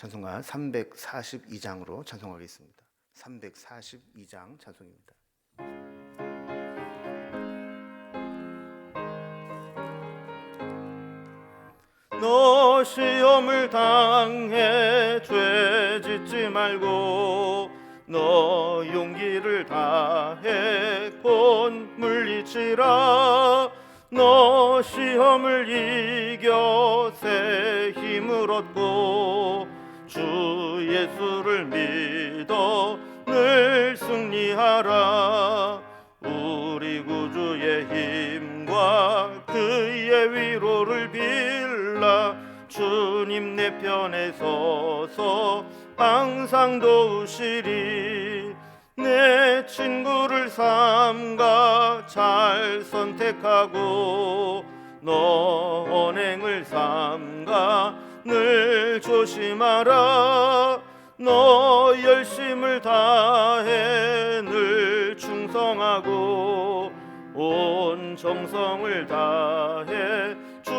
찬송가 342장으로 찬송하겠습니다. 342장 찬송입니다. 너 시험을 당해 죄 짓지 말고 너 용기를 다해 곧 물리치라. 너 시험을 이겨 새 힘을 얻고 주 예수를 믿어 늘 승리하라. 우리 구주의 힘과 그의 위로를 빌라. 주님 내 편에 서서 항상 도우시리. 내 친구를 삼가 잘 선택하고 너 언행을 삼가 늘 조심하라. 너 열심을 다해 늘 충성하고 온 정성을 다해 주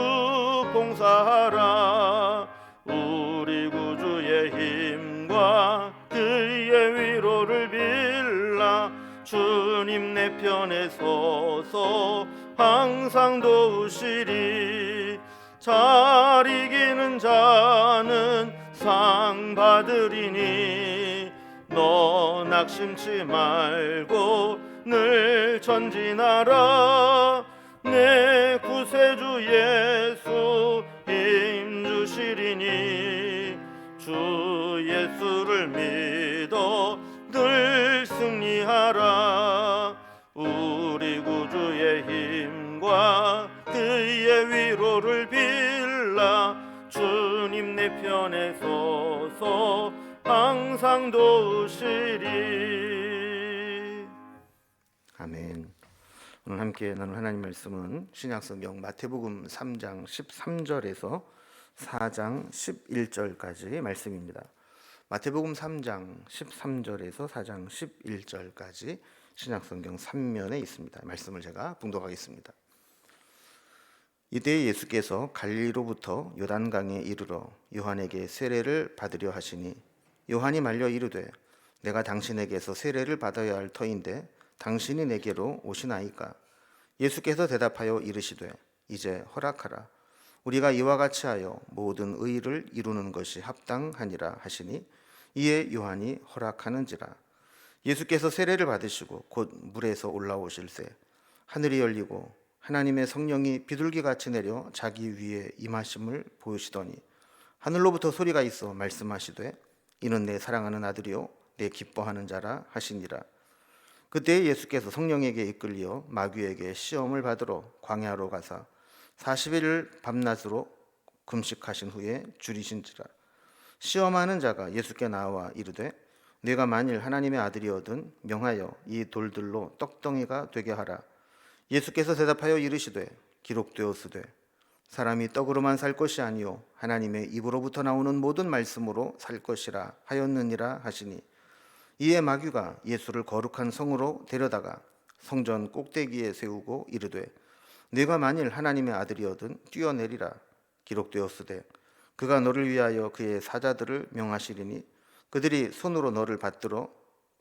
봉사하라. 우리 구주의 힘과 그의 위로를 빌라. 주님 내 편에 서서 항상 도우시리. 잘 이기는 자는 상 받으리니 너 낙심치 말고 늘 전진하라. 내 구세주 예수 힘 주시리니 주 예수를 믿어 늘 승리하라. 우리 구주의 힘과 그의 위로를 빌라. 주님 내 편에 서서 항상 도우시리. 아멘. 오늘 함께 나눌 하나님 말씀은 신약성경 마태복음 3장 13절에서 4장 11절까지 말씀입니다. 마태복음 3장 13절에서 4장 11절까지 신약성경 3면에 있습니다. 말씀을 제가 봉독하겠습니다. 이때 예수께서 갈릴리로부터 요단강에 이르러 요한에게 세례를 받으려 하시니 요한이 말려 이르되 내가 당신에게서 세례를 받아야 할 터인데 당신이 내게로 오시나이까? 예수께서 대답하여 이르시되 이제 허락하라. 우리가 이와 같이 하여 모든 의를 이루는 것이 합당하니라 하시니 이에 요한이 허락하는지라. 예수께서 세례를 받으시고 곧 물에서 올라오실새 하늘이 열리고 하나님의 성령이 비둘기같이 내려 자기 위에 임하심을 보이시더니 하늘로부터 소리가 있어 말씀하시되 이는 내 사랑하는 아들이요 내 기뻐하는 자라 하시니라. 그때 예수께서 성령에게 이끌려 마귀에게 시험을 받으러 광야로 가사 40일을 밤낮으로 금식하신 후에 줄이신지라. 시험하는 자가 예수께 나와 이르되 네가 만일 하나님의 아들이거든 명하여 이 돌들로 떡덩이가 되게 하라. 예수께서 대답하여 이르시되 기록되었으되 사람이 떡으로만 살 것이 아니요 하나님의 입으로부터 나오는 모든 말씀으로 살 것이라 하였느니라 하시니 이에 마귀가 예수를 거룩한 성으로 데려다가 성전 꼭대기에 세우고 이르되 네가 만일 하나님의 아들이거든 뛰어내리라. 기록되었으되 그가 너를 위하여 그의 사자들을 명하시리니 그들이 손으로 너를 받들어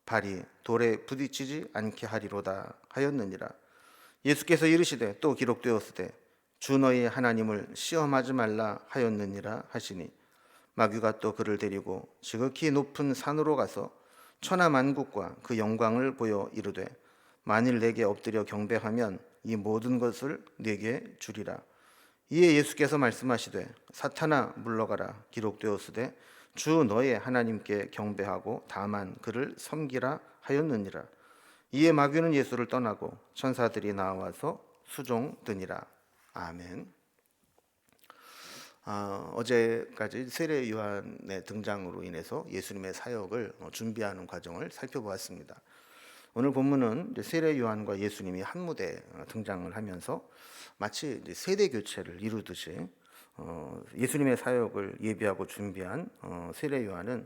발이 돌에 부딪히지 않게 하리로다 하였느니라. 예수께서 이르시되 또 기록되었으되 주 너희 하나님을 시험하지 말라 하였느니라 하시니 마귀가 또 그를 데리고 지극히 높은 산으로 가서 천하만국과 그 영광을 보여 이르되 만일 내게 엎드려 경배하면 이 모든 것을 내게 주리라. 이에 예수께서 말씀하시되 사탄아 물러가라. 기록되었으되 주 너의 하나님께 경배하고 다만 그를 섬기라 하였느니라. 이에 마귀는 예수를 떠나고 천사들이 나와서 수종드니라. 아멘. 어제까지 세례 요한의 등장으로 인해서 예수님의 사역을 준비하는 과정을 살펴보았습니다. 오늘 본문은 세례 요한과 예수님이 한 무대에 등장을 하면서 마치 세대 교체를 이루듯이 예수님의 사역을 예비하고 준비한 세례 요한은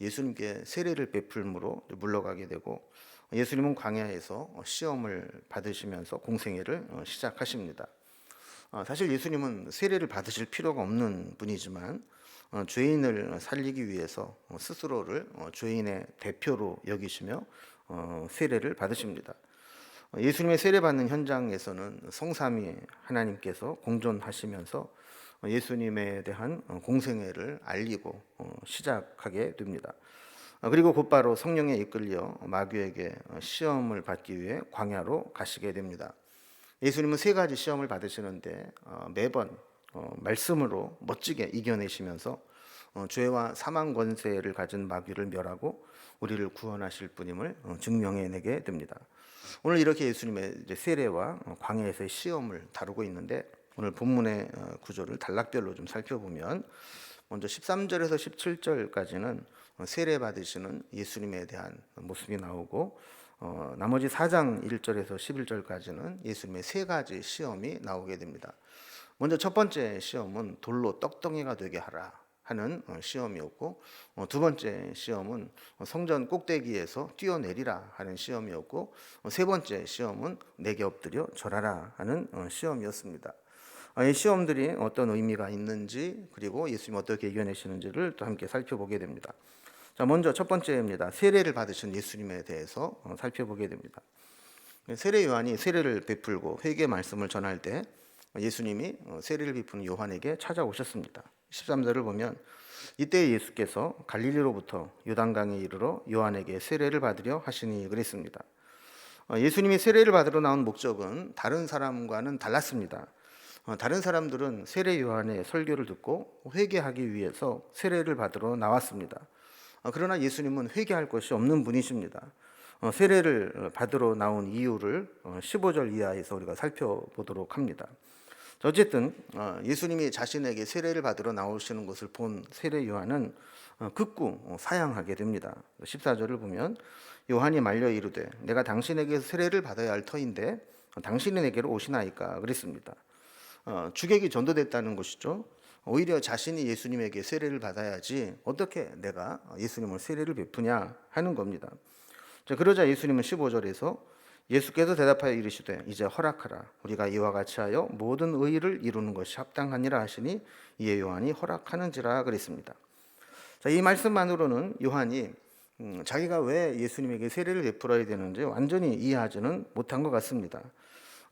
예수님께 세례를 베풀므로 물러가게 되고 예수님은 광야에서 시험을 받으시면서 공생애를 시작하십니다. 사실 예수님은 세례를 받으실 필요가 없는 분이지만 죄인을 살리기 위해서 스스로를 죄인의 대표로 여기시며 세례를 받으십니다. 예수님의 세례받는 현장에서는 성삼위 하나님께서 공존하시면서 예수님에 대한 공생애를 알리고 시작하게 됩니다. 그리고 곧바로 성령에 이끌려 마귀에게 시험을 받기 위해 광야로 가시게 됩니다. 예수님은 세 가지 시험을 받으시는데 매번 말씀으로 멋지게 이겨내시면서 죄와 사망 권세를 가진 마귀를 멸하고 우리를 구원하실 분임을 증명해내게 됩니다. 오늘 이렇게 예수님의 세례와 광야에서의 시험을 다루고 있는데, 오늘 본문의 구조를 단락별로 좀 살펴보면 먼저 13절에서 17절까지는 세례 받으시는 예수님에 대한 모습이 나오고, 나머지 4장 1절에서 11절까지는 예수님의 세 가지 시험이 나오게 됩니다. 먼저 첫 번째 시험은 돌로 떡덩이가 되게 하라 하는 시험이었고, 두 번째 시험은 성전 꼭대기에서 뛰어내리라 하는 시험이었고, 세 번째 시험은 내게 엎드려 절하라 하는 시험이었습니다. 이 시험들이 어떤 의미가 있는지, 그리고 예수님이 어떻게 이겨내시는지를 또 함께 살펴보게 됩니다. 자, 먼저 첫 번째입니다. 세례를 받으신 예수님에 대해서 살펴보게 됩니다. 세례 요한이 세례를 베풀고 회개 말씀을 전할 때 예수님이 세례를 베푸는 요한에게 찾아오셨습니다. 13절을 보면 이때 예수께서 갈릴리로부터 요단강에 이르러 요한에게 세례를 받으려 하시니 그랬습니다. 예수님이 세례를 받으러 나온 목적은 다른 사람과는 달랐습니다. 다른 사람들은 세례 요한의 설교를 듣고 회개하기 위해서 세례를 받으러 나왔습니다. 그러나 예수님은 회개할 것이 없는 분이십니다. 세례를 받으러 나온 이유를 15절 이하에서 우리가 살펴보도록 합니다. 어쨌든 예수님이 자신에게 세례를 받으러 나오시는 것을 본 세례 요한은 극구 사양하게 됩니다. 14절을 보면 요한이 말려 이르되 내가 당신에게서 세례를 받아야 할 터인데 당신이 내게로 오시나이까 그랬습니다. 주객이 전도됐다는 것이죠. 오히려 자신이 예수님에게 세례를 받아야지 어떻게 내가 예수님을 세례를 베푸냐 하는 겁니다. 그러자 예수님은 15절에서 예수께서 대답하여 이르시되 이제 허락하라. 우리가 이와 같이 하여 모든 의를 이루는 것이 합당하니라 하시니 이에 요한이 허락하는지라 그랬습니다. 이 말씀만으로는 요한이 자기가 왜 예수님에게 세례를 베풀어야 되는지 완전히 이해하지는 못한 것 같습니다.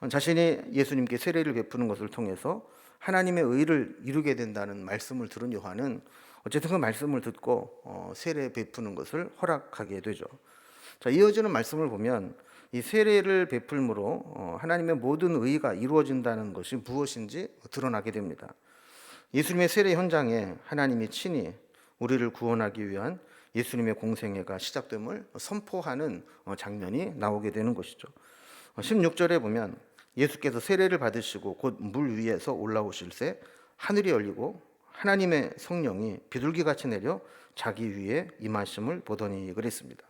자신이 예수님께 세례를 베푸는 것을 통해서 하나님의 의를 이루게 된다는 말씀을 들은 요한은 어쨌든 그 말씀을 듣고 세례 베푸는 것을 허락하게 되죠. 이어지는 말씀을 보면 이 세례를 베풀므로 하나님의 모든 의가 이루어진다는 것이 무엇인지 드러나게 됩니다. 예수님의 세례 현장에 하나님이 친히 우리를 구원하기 위한 예수님의 공생애가 시작됨을 선포하는 장면이 나오게 되는 것이죠. 16절에 보면 예수께서 세례를 받으시고 곧 물 위에서 올라오실새 하늘이 열리고 하나님의 성령이 비둘기같이 내려 자기 위에 임하심을 보더니 그랬습니다.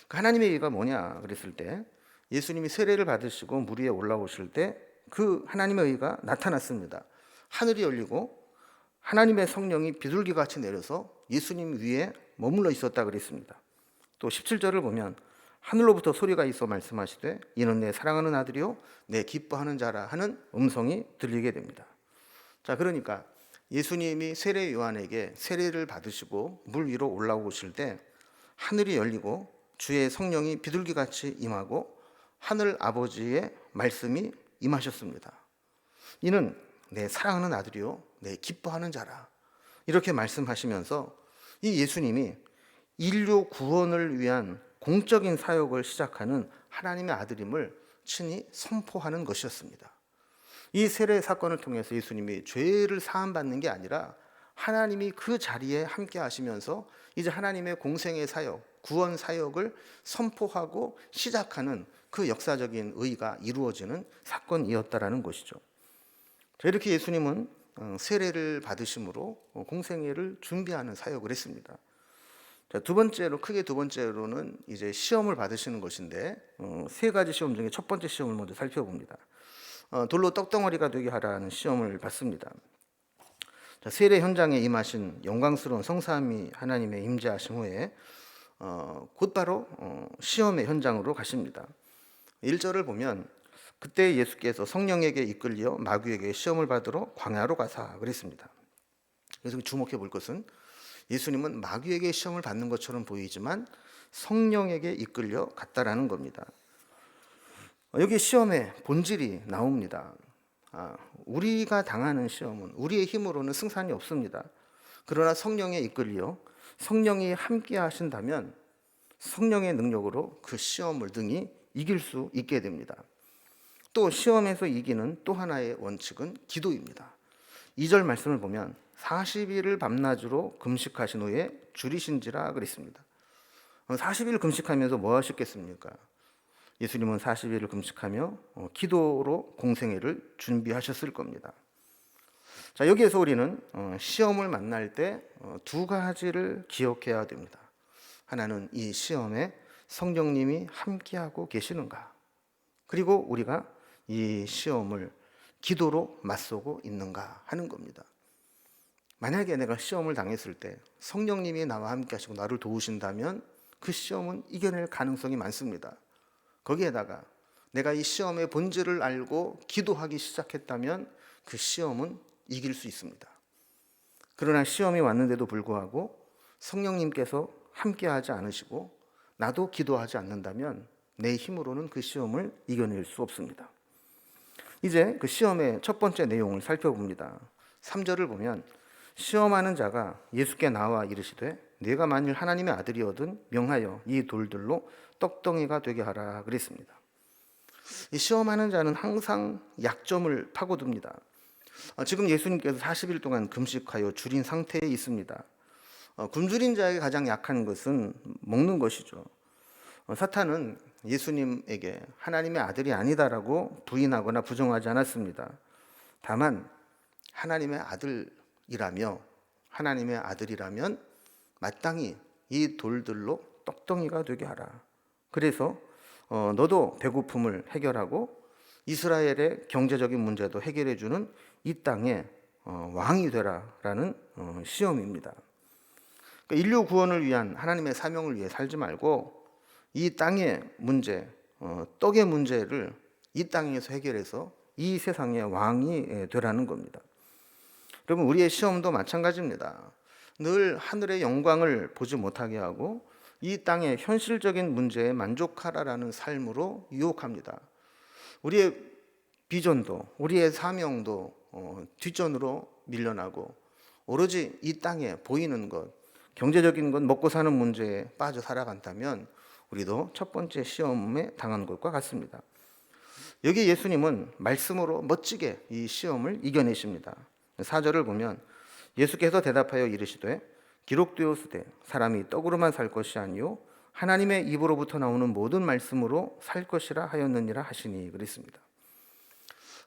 하나님의 의가 뭐냐 그랬을 때 예수님이 세례를 받으시고 물 위에 올라오실 때 그 하나님의 의가 나타났습니다. 하늘이 열리고 하나님의 성령이 비둘기같이 내려서 예수님 위에 머물러 있었다 그랬습니다. 또 17절을 보면 하늘로부터 소리가 있어 말씀하시되 이는 내 사랑하는 아들이요 내 기뻐하는 자라 하는 음성이 들리게 됩니다. 그러니까 예수님이 세례 요한에게 세례를 받으시고 물 위로 올라오실 때 하늘이 열리고 주의 성령이 비둘기같이 임하고 하늘 아버지의 말씀이 임하셨습니다. 이는 내 사랑하는 아들이요 내 기뻐하는 자라 이렇게 말씀하시면서 이 예수님이 인류 구원을 위한 공적인 사역을 시작하는 하나님의 아들임을 친히 선포하는 것이었습니다. 이 세례 사건을 통해서 예수님이 죄를 사함받는 게 아니라 하나님이 그 자리에 함께 하시면서 이제 하나님의 공생의 사역, 구원 사역을 선포하고 시작하는 그 역사적인 의가 이루어지는 사건이었다라는 것이죠. 이렇게 예수님은 세례를 받으심으로 공생애를 준비하는 사역을 했습니다. 두 번째로는 이제 시험을 받으시는 것인데 세 가지 시험 중에 첫 번째 시험을 먼저 살펴봅니다. 돌로 떡덩어리가 되게 하라는 시험을 받습니다. 세례 현장에 임하신 영광스러운 성삼위 하나님의 임재하심 후에 곧바로 시험의 현장으로 가십니다. 1절을 보면 그때 예수께서 성령에게 이끌려 마귀에게 시험을 받으러 광야로 가사 그랬습니다. 그래서 주목해 볼 것은 예수님은 마귀에게 시험을 받는 것처럼 보이지만 성령에게 이끌려 갔다라는 겁니다. 여기 시험의 본질이 나옵니다. 우리가 당하는 시험은 우리의 힘으로는 승산이 없습니다. 그러나 성령에 이끌려 성령이 함께 하신다면 성령의 능력으로 그 시험을 등이 이길 수 있게 됩니다. 또 시험에서 이기는 또 하나의 원칙은 기도입니다. 2절 말씀을 보면 40일을 밤낮으로 금식하신 후에 줄이신지라 그랬습니다. 40일 금식하면서 뭐 하셨겠습니까? 예수님은 40일을 금식하며 기도로 공생애를 준비하셨을 겁니다. 자, 여기에서 우리는 시험을 만날 때 두 가지를 기억해야 됩니다. 하나는 이 시험에 성령님이 함께하고 계시는가, 그리고 우리가 이 시험을 기도로 맞서고 있는가 하는 겁니다. 만약에 내가 시험을 당했을 때 성령님이 나와 함께 하시고 나를 도우신다면 그 시험은 이겨낼 가능성이 많습니다. 거기에다가 내가 이 시험의 본질을 알고 기도하기 시작했다면 그 시험은 이길 수 있습니다. 그러나 시험이 왔는데도 불구하고 성령님께서 함께하지 않으시고 나도 기도하지 않는다면 내 힘으로는 그 시험을 이겨낼 수 없습니다. 이제 그 시험의 첫 번째 내용을 살펴봅니다. 3절을 보면 시험하는 자가 예수께 나와 이르시되 네가 만일 하나님의 아들이거든 명하여 이 돌들로 떡덩이가 되게 하라 그랬습니다. 이 시험하는 자는 항상 약점을 파고듭니다. 지금 예수님께서 40일 동안 금식하여 줄인 상태에 있습니다. 굶주린 자에게 가장 약한 것은 먹는 것이죠. 사탄은 예수님에게 하나님의 아들이 아니다라고 부인하거나 부정하지 않았습니다. 다만 하나님의 아들이라면 마땅히 이 돌들로 떡덩이가 되게 하라. 그래서 너도 배고픔을 해결하고 이스라엘의 경제적인 문제도 해결해 주는 이 땅의 왕이 되라라는 시험입니다. 그러니까 인류 구원을 위한 하나님의 사명을 위해 살지 말고 이 땅의 문제, 떡의 문제를 이 땅에서 해결해서 이 세상의 왕이 되라는 겁니다. 여러분, 우리의 시험도 마찬가지입니다. 늘 하늘의 영광을 보지 못하게 하고 이 땅의 현실적인 문제에 만족하라라는 삶으로 유혹합니다. 우리의 비전도 우리의 사명도 뒷전으로 밀려나고 오로지 이 땅에 보이는 것, 경제적인 것, 먹고 사는 문제에 빠져 살아간다면 우리도 첫 번째 시험에 당한 것과 같습니다. 여기 예수님은 말씀으로 멋지게 이 시험을 이겨내십니다. 4절을 보면 예수께서 대답하여 이르시되 기록되었으되 사람이 떡으로만 살 것이 아니요 하나님의 입으로부터 나오는 모든 말씀으로 살 것이라 하였느니라 하시니 그랬습니다.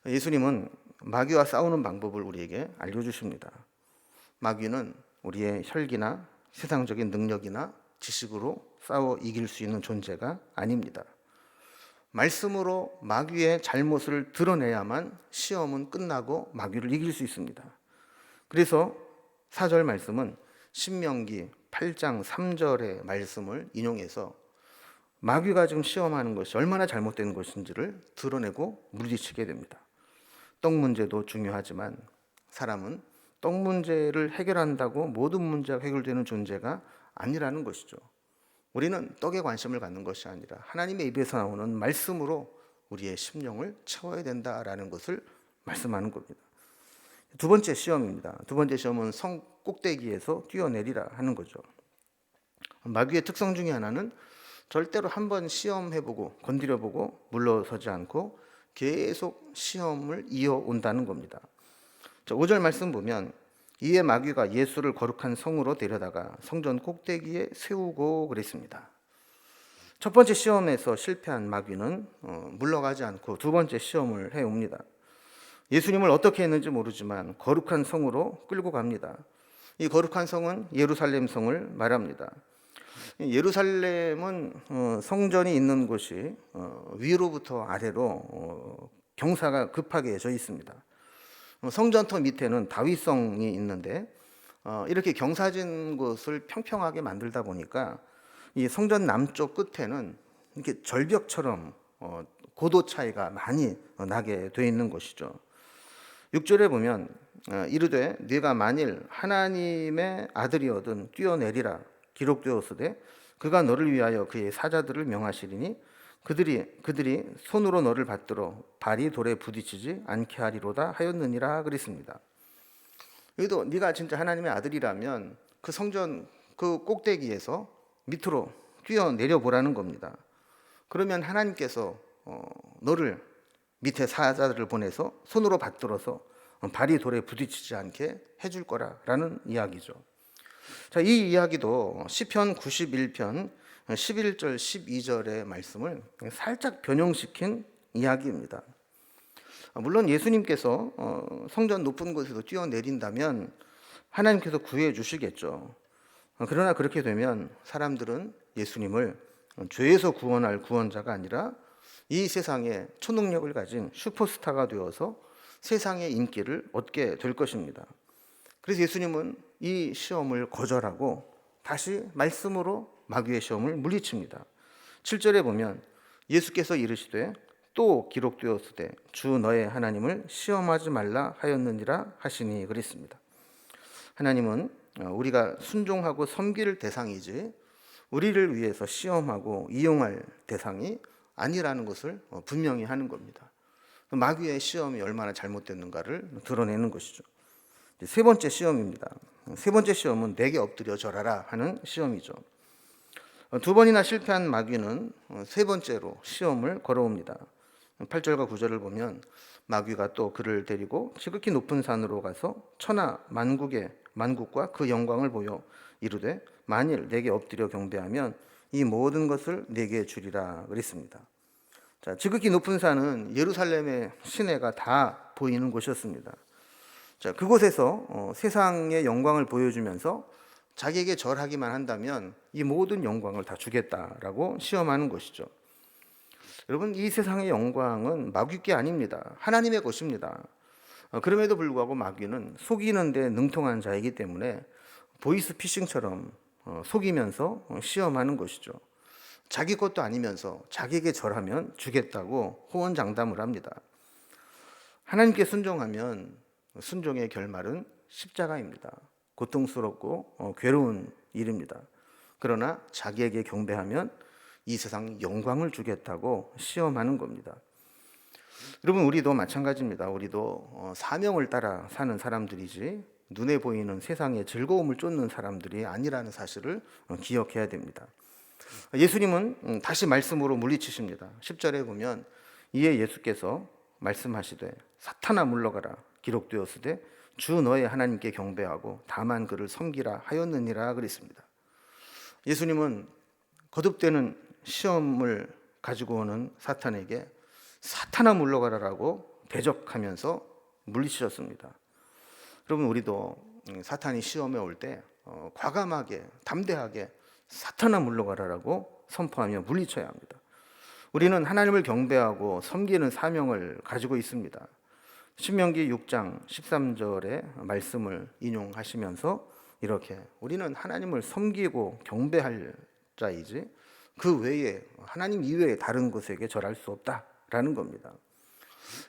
예수님은 마귀와 싸우는 방법을 우리에게 알려주십니다. 마귀는 우리의 혈기나 세상적인 능력이나 지식으로 싸워 이길 수 있는 존재가 아닙니다. 말씀으로 마귀의 잘못을 드러내야만 시험은 끝나고 마귀를 이길 수 있습니다. 그래서 4절 말씀은 신명기 8장 3절의 말씀을 인용해서 마귀가 지금 시험하는 것이 얼마나 잘못된 것인지를 드러내고 물리치게 됩니다. 떡 문제도 중요하지만 사람은 떡 문제를 해결한다고 모든 문제가 해결되는 존재가 아니라는 것이죠. 우리는 떡에 관심을 갖는 것이 아니라 하나님의 입에서 나오는 말씀으로 우리의 심령을 채워야 된다라는 것을 말씀하는 겁니다. 두 번째 시험입니다. 두 번째 시험은 성 꼭대기에서 뛰어내리라 하는 거죠. 마귀의 특성 중에 하나는 절대로 한번 시험해보고 건드려보고 물러서지 않고 계속 시험을 이어온다는 겁니다. 5절 말씀 보면 이에 마귀가 예수를 거룩한 성으로 데려다가 성전 꼭대기에 세우고 그랬습니다. 첫 번째 시험에서 실패한 마귀는 물러가지 않고 두 번째 시험을 해옵니다. 예수님을 어떻게 했는지 모르지만 거룩한 성으로 끌고 갑니다. 이 거룩한 성은 예루살렘 성을 말합니다. 예루살렘은 성전이 있는 곳이 위로부터 아래로 경사가 급하게 져 있습니다. 성전터 밑에는 다윗성이 있는데 이렇게 경사진 곳을 평평하게 만들다 보니까 이 성전 남쪽 끝에는 이렇게 절벽처럼 고도 차이가 많이 나게 돼 있는 것이죠. 6절에 보면 이르되 네가 만일 하나님의 아들이거든 뛰어내리라 기록되었으되 그가 너를 위하여 그의 사자들을 명하시리니 그들이 손으로 너를 받들어 발이 돌에 부딪히지 않게 하리로다 하였느니라 그랬습니다. 여기도 네가 진짜 하나님의 아들이라면 그 성전 그 꼭대기에서 밑으로 뛰어내려 보라는 겁니다. 그러면 하나님께서 너를 밑에 사자들을 보내서 손으로 받들어서 발이 돌에 부딪히지 않게 해줄 거라라는 이야기죠. 자, 이 이야기도 시편 91편 11절 12절의 말씀을 살짝 변형시킨 이야기입니다. 물론 예수님께서 성전 높은 곳에서 뛰어내린다면 하나님께서 구해 주시겠죠. 그러나 그렇게 되면 사람들은 예수님을 죄에서 구원할 구원자가 아니라 이 세상에 초능력을 가진 슈퍼스타가 되어서 세상의 인기를 얻게 될 것입니다. 그래서 예수님은 이 시험을 거절하고 다시 말씀으로 마귀의 시험을 물리칩니다. 7절에 보면 예수께서 이르시되 또 기록되었으되 주 너의 하나님을 시험하지 말라 하였느니라 하시니 그랬습니다. 하나님은 우리가 순종하고 섬길 대상이지 우리를 위해서 시험하고 이용할 대상이 아니라는 것을 분명히 하는 겁니다. 마귀의 시험이 얼마나 잘못됐는가를 드러내는 것이죠. 세 번째 시험입니다. 세 번째 시험은 내게 엎드려 절하라 하는 시험이죠. 두 번이나 실패한 마귀는 세 번째로 시험을 걸어옵니다. 8절과 9절을 보면 마귀가 또 그를 데리고 지극히 높은 산으로 가서 천하 만국과 그 영광을 보여 이르되 만일 내게 엎드려 경배하면 이 모든 것을 내게 주리라 그랬습니다. 자, 지극히 높은 산은 예루살렘의 시내가 다 보이는 곳이었습니다. 자, 그곳에서 세상의 영광을 보여주면서 자기에게 절하기만 한다면 이 모든 영광을 다 주겠다라고 시험하는 것이죠. 여러분, 이 세상의 영광은 마귀께 아닙니다. 하나님의 것입니다. 그럼에도 불구하고 마귀는 속이는 데 능통한 자이기 때문에 보이스피싱처럼 속이면서 시험하는 것이죠. 자기 것도 아니면서 자기에게 절하면 주겠다고 호언장담을 합니다. 하나님께 순종하면 순종의 결말은 십자가입니다. 고통스럽고 괴로운 일입니다. 그러나 자기에게 경배하면 이 세상 영광을 주겠다고 시험하는 겁니다. 여러분, 우리도 마찬가지입니다. 우리도 사명을 따라 사는 사람들이지 눈에 보이는 세상의 즐거움을 쫓는 사람들이 아니라는 사실을 기억해야 됩니다. 예수님은 다시 말씀으로 물리치십니다. 10절에 보면 이에 예수께서 말씀하시되 사탄아 물러가라 기록되었으되 주 너의 하나님께 경배하고 다만 그를 섬기라 하였느니라 그랬습니다. 예수님은 거듭되는 시험을 가지고 오는 사탄에게 사탄아 물러가라라고 대적하면서 물리치셨습니다. 여러분, 우리도 사탄이 시험에 올 때 과감하게 담대하게 사탄아 물러가라라고 선포하며 물리쳐야 합니다. 우리는 하나님을 경배하고 섬기는 사명을 가지고 있습니다. 신명기 6장 13절의 말씀을 인용하시면서 이렇게 우리는 하나님을 섬기고 경배할 자이지 그 외에 하나님 이외에 다른 것에게 절할 수 없다라는 겁니다.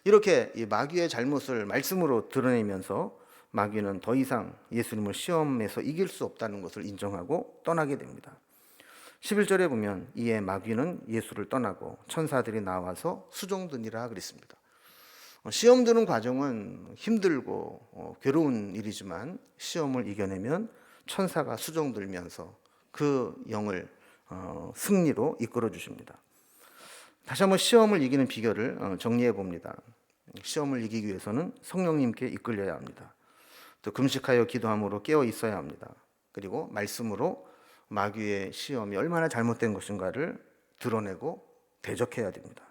이렇게 이 마귀의 잘못을 말씀으로 드러내면서 마귀는 더 이상 예수님을 시험에서 이길 수 없다는 것을 인정하고 떠나게 됩니다. 11절에 보면 이에 마귀는 예수를 떠나고 천사들이 나와서 수종드니라 그랬습니다. 시험 드는 과정은 힘들고 괴로운 일이지만 시험을 이겨내면 천사가 수종들면서 그 영을 승리로 이끌어 주십니다. 다시 한번 시험을 이기는 비결을 정리해 봅니다. 시험을 이기기 위해서는 성령님께 이끌려야 합니다. 또 금식하여 기도함으로 깨어 있어야 합니다. 그리고 말씀으로 마귀의 시험이 얼마나 잘못된 것인가를 드러내고 대적해야 됩니다.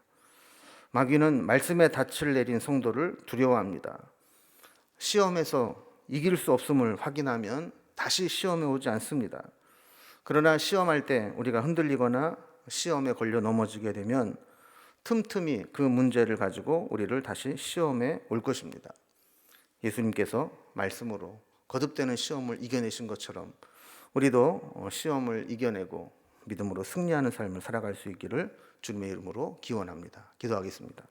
마귀는 말씀에 닻을 내린 성도를 두려워합니다. 시험에서 이길 수 없음을 확인하면 다시 시험에 오지 않습니다. 그러나 시험할 때 우리가 흔들리거나 시험에 걸려 넘어지게 되면 틈틈이 그 문제를 가지고 우리를 다시 시험에 올 것입니다. 예수님께서 말씀으로 거듭되는 시험을 이겨내신 것처럼 우리도 시험을 이겨내고 믿음으로 승리하는 삶을 살아갈 수 있기를 주님의 이름으로 기원합니다. 기도하겠습니다.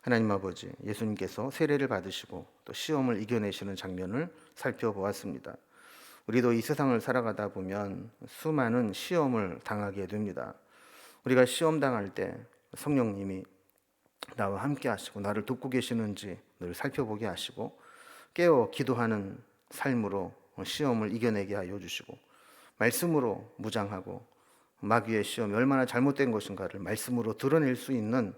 하나님 아버지, 예수님께서 세례를 받으시고 또 시험을 이겨내시는 장면을 살펴보았습니다. 우리도 이 세상을 살아가다 보면 수많은 시험을 당하게 됩니다. 우리가 시험 당할 때 성령님이 나와 함께 하시고 나를 돕고 계시는지 늘 살펴보게 하시고 깨어 기도하는 삶으로 시험을 이겨내게 하여 주시고 말씀으로 무장하고 마귀의 시험이 얼마나 잘못된 것인가를 말씀으로 드러낼 수 있는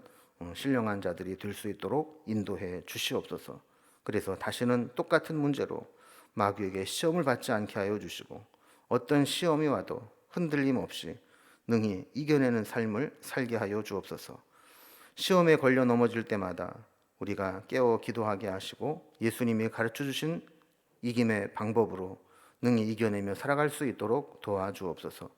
신령한 자들이 될 수 있도록 인도해 주시옵소서. 그래서 다시는 똑같은 문제로 마귀에게 시험을 받지 않게 하여 주시고 어떤 시험이 와도 흔들림 없이 능히 이겨내는 삶을 살게 하여 주옵소서. 시험에 걸려 넘어질 때마다 우리가 깨어 기도하게 하시고 예수님이 가르쳐 주신 이김의 방법으로 능히 이겨내며 살아갈 수 있도록 도와주옵소서.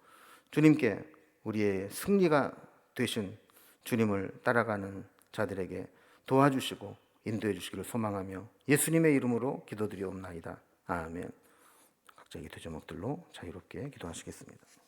주님께 우리의 승리가 되신 주님을 따라가는 자들에게 도와주시고 인도해 주시기를 소망하며 예수님의 이름으로 기도드리옵나이다. 아멘. 각자 기도 제목들로 자유롭게 기도하시겠습니다.